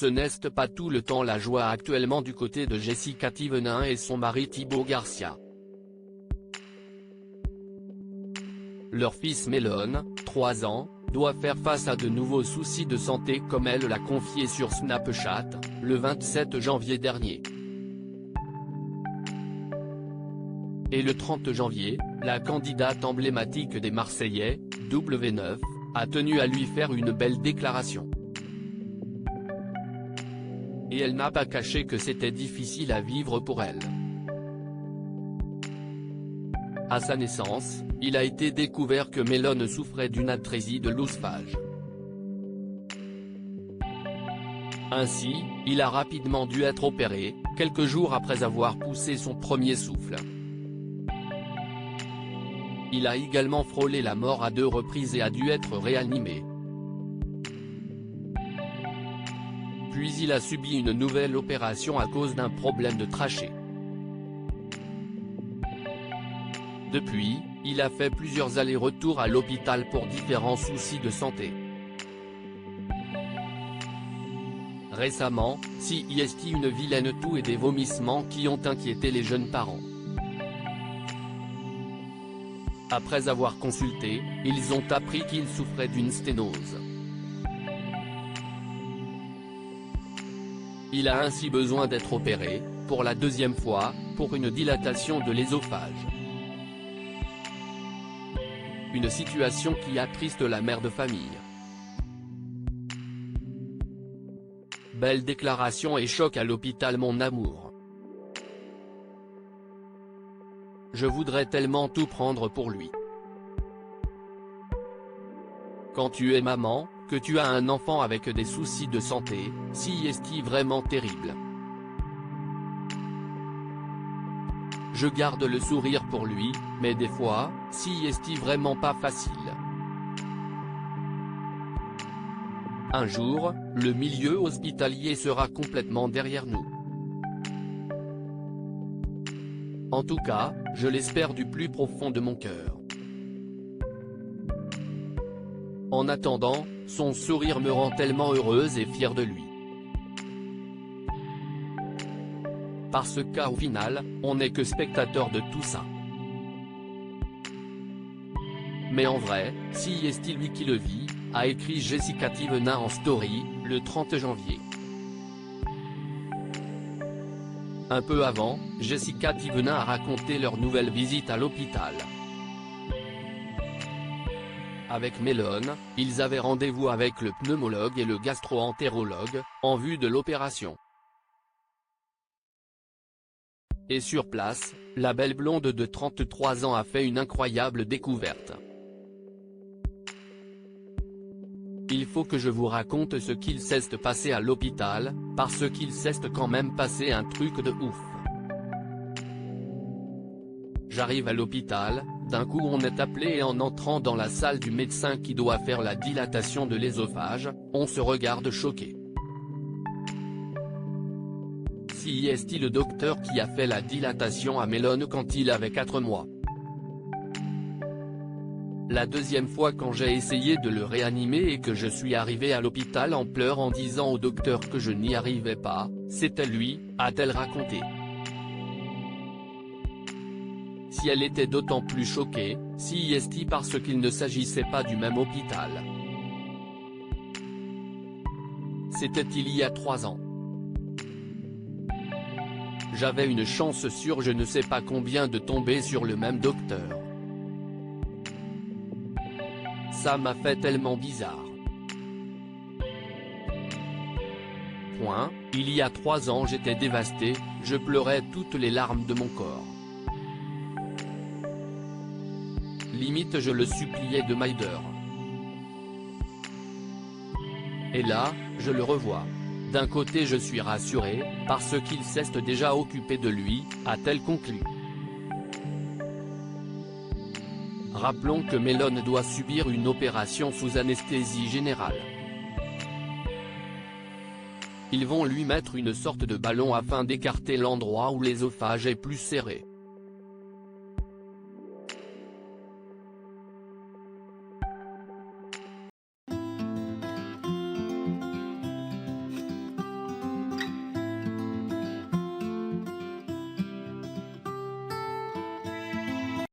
Ce n'est pas tout le temps la joie actuellement du côté de Jessica Thévenin et son mari Thibaut Garcia. Leur fils Melone, 3 ans, doit faire face à de nouveaux soucis de santé comme elle l'a confié sur Snapchat, le 27 janvier dernier. Et le 30 janvier, la candidate emblématique des Marseillais, W9, a tenu à lui faire une belle déclaration. Et elle n'a pas caché que c'était difficile à vivre pour elle. À sa naissance, il a été découvert que Melone souffrait d'une atrésie de l'œsophage. Ainsi, il a rapidement dû être opéré, quelques jours après avoir poussé son premier souffle. Il a également frôlé la mort à 2 reprises et a dû être réanimé. Puis il a subi une nouvelle opération à cause d'un problème de trachée. Depuis, il a fait plusieurs allers-retours à l'hôpital pour différents soucis de santé. Récemment, CIST une vilaine toux et des vomissements qui ont inquiété les jeunes parents. Après avoir consulté, ils ont appris qu'il souffrait d'une sténose. Il a ainsi besoin d'être opéré, pour la 2e fois, pour une dilatation de l'œsophage. Une situation qui attriste la mère de famille. Belle déclaration et choc à l'hôpital mon amour. Je voudrais tellement tout prendre pour lui. Quand tu es maman, que tu as un enfant avec des soucis de santé, c'est vraiment terrible. Je garde le sourire pour lui, mais des fois, c'est vraiment pas facile. Un jour, le milieu hospitalier sera complètement derrière nous. En tout cas, je l'espère du plus profond de mon cœur. En attendant, son sourire me rend tellement heureuse et fière de lui. Parce qu'au final, on n'est que spectateur de tout ça. Mais en vrai, c'est lui qui le vit, a écrit Jessica Thévenin en story, le 30 janvier. Un peu avant, Jessica Thévenin a raconté leur nouvelle visite à l'hôpital. Avec Melone, ils avaient rendez-vous avec le pneumologue et le gastro-entérologue, en vue de l'opération. Et sur place, la belle blonde de 33 ans a fait une incroyable découverte. Il faut que je vous raconte ce qu'il s'est passé à l'hôpital, parce qu'il s'est quand même passé un truc de ouf. J'arrive à l'hôpital, d'un coup on est appelé et en entrant dans la salle du médecin qui doit faire la dilatation de l'œsophage, on se regarde choqué. C'est le docteur qui a fait la dilatation à Melone quand il avait 4 mois. La 2e fois quand j'ai essayé de le réanimer et que je suis arrivé à l'hôpital en pleurs en disant au docteur que je n'y arrivais pas, c'était lui, a-t-elle raconté. Si elle était d'autant plus choquée, c'est parce qu'il ne s'agissait pas du même hôpital. C'était il y a 3 ans. J'avais une chance sur je ne sais pas combien de tomber sur le même docteur. Ça m'a fait tellement bizarre. Il y a 3 ans j'étais dévasté, je pleurais toutes les larmes de mon corps. Limite je le suppliais de m'aider. Et là, je le revois. D'un côté je suis rassuré, parce qu'il s'est déjà occupé de lui, a-t-elle conclu. Rappelons que Melone doit subir une opération sous anesthésie générale. Ils vont lui mettre une sorte de ballon afin d'écarter l'endroit où l'œsophage est plus serré.